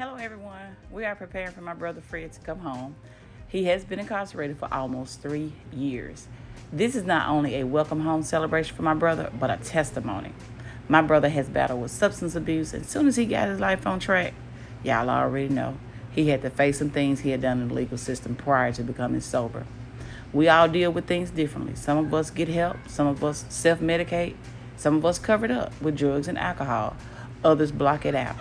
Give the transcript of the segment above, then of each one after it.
Hello everyone. We are preparing for my brother Fred to come home. He has been incarcerated for almost 3 years. This is not only a welcome home celebration for my brother, but a testimony. My brother has battled with substance abuse, and as soon as he got his life on track, y'all already know, he had to face some things he had done in the legal system prior to becoming sober. We all deal with things differently. Some of us get help, some of us self-medicate, some of us cover it up with drugs and alcohol, others block it out.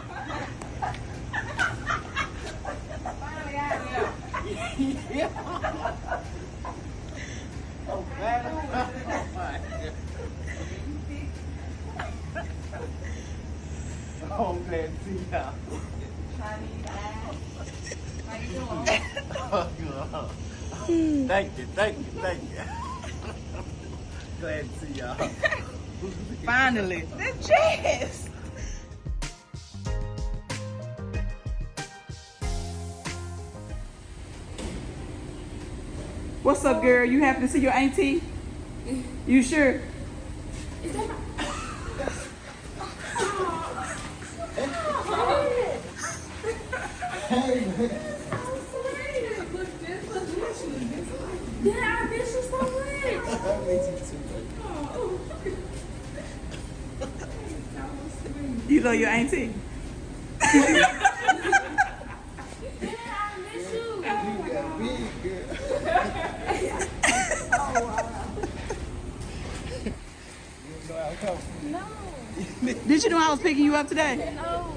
Oh, I'm glad to see y'all. Thank you. Glad to see y'all. Finally. The chest. What's up, girl? You happy to see your auntie? You sure? Is that yeah, I miss you so much. I miss you too, baby. You know your auntie? Yeah, I miss you. You got big, girl. Oh, wow. You know how come? No. Did you know I was picking you up today? No.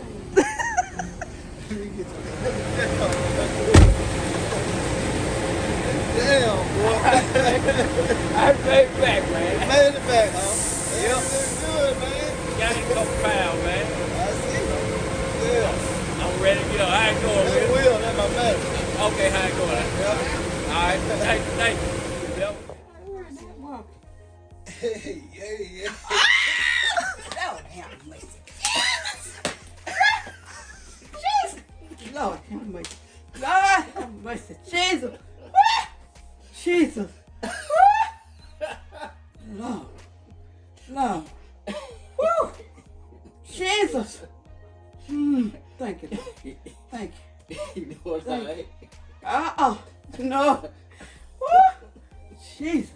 Damn, boy. I made it back, man. Made it back, huh? Yep. Good, man. Got it come pound, man. I see. Yeah. I'm ready to get on. How it going, That man? will, that's my man. Okay, how it going? Yeah. All right, thank you. Yep. Hey. Lord have mercy. Lord have mercy. Lord have mercy. Jesus. Jesus. Lord. Woo. Jesus. Thank you. Thank you. You know what I'm saying? No. Woo. Jesus.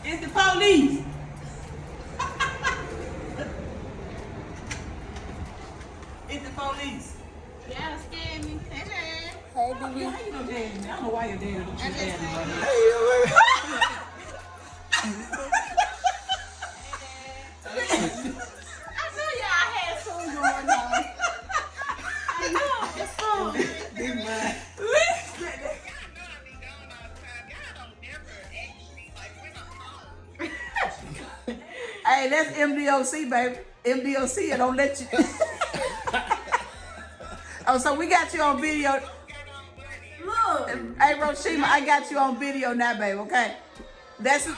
It's the police. It's the police. Y'all scared me. Hey, Dad. Hey, baby. How you know daddy? I don't know why your daddy don't I you just daddy. said- I knew y'all had something going on. I know. What's up? Big man. Hey, that's MDOC, baby. MDOC, I don't let you. Oh, so we got you on video. Look. Hey, Roshima, I got you on video now, babe. Okay, that's his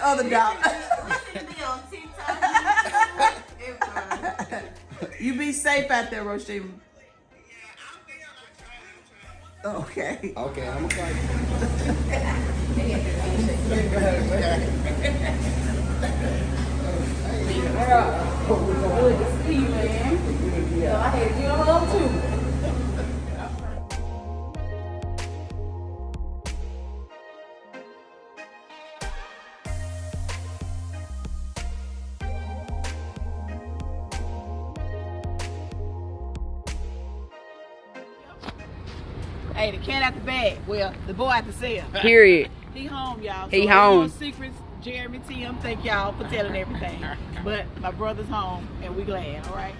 other dog. We need to be on TikTok. Everybody. You be safe out there, Roshima. Okay. Okay, I'm gonna Good to see you, man. So I had you on love too. Hey, the cat out the bag. Well, the boy out the cell. Period. He home, y'all. He so home. No secrets. Jeremy, Tim, thank y'all for telling everything. But my brother's home, and we glad. All right.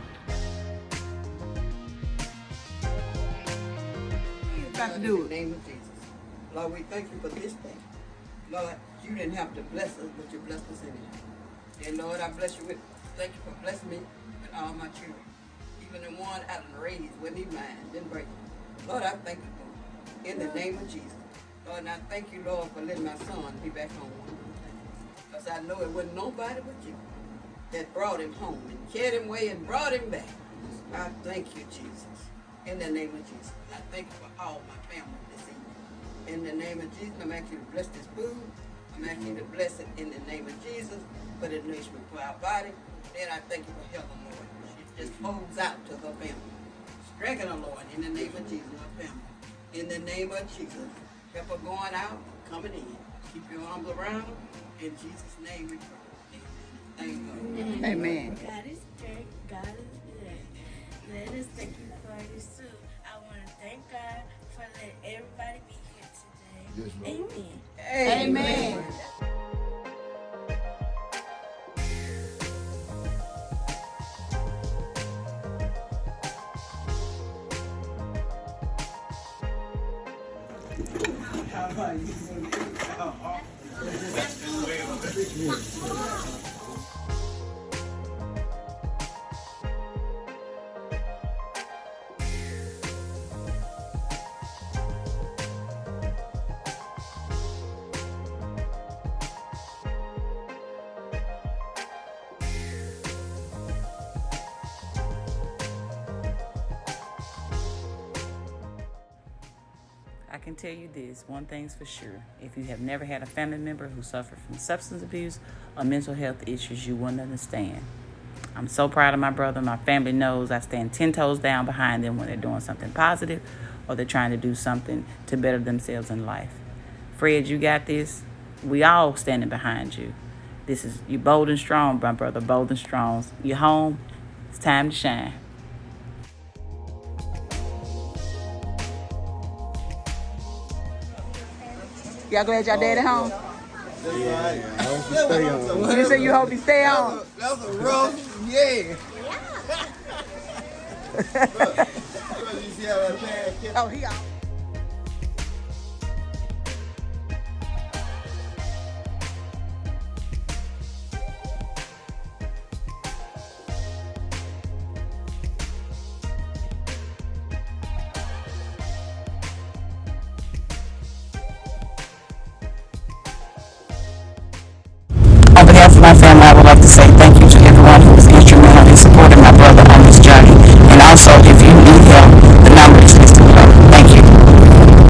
Got to do In it. the name of Jesus. Lord, we thank you for this day. Lord, you didn't have to bless us, but you blessed us anyway. And Lord, I bless you with, thank you for blessing me with all my children. Even the one out and raised with me mine, didn't break it. Lord, I thank you for it. In the name of Jesus. Lord, and I thank you, Lord, for letting my son be back home. Because I know it wasn't nobody but you that brought him home and carried him away and brought him back. I thank you, Jesus. In the name of Jesus. I thank you for all my family this evening. In the name of Jesus, I'm asking you to bless this food. I'm asking you to bless it in the name of Jesus for the nourishment for our body. Then I thank you for health, Lord. just holds out to her family. Strengthen her, Lord, in the name of Jesus, her family. In the name of Jesus, help her going out, coming in. Keep your arms around her. In Jesus' name we pray. Amen. Thank God. Amen. God is great. God is good. Let us thank you for this too. I want to thank God for letting everybody be here today. Amen. Amen. I can tell you this, one thing's for sure. If you have never had a family member who suffered from substance abuse or mental health issues, you wouldn't understand. I'm so proud of my brother. My family knows I stand 10 toes down behind them when they're doing something positive or they're trying to do something to better themselves in life. Fred, you got this. We all standing behind you. This is you bold and strong, my brother, bold and strong. You're home. It's time to shine. Y'all glad y'all daddy home? Yeah. You say you hope he stay home? That was a rough, yeah. You see how that man kept Oh, he out. On behalf of my family, I would like to say thank you to everyone who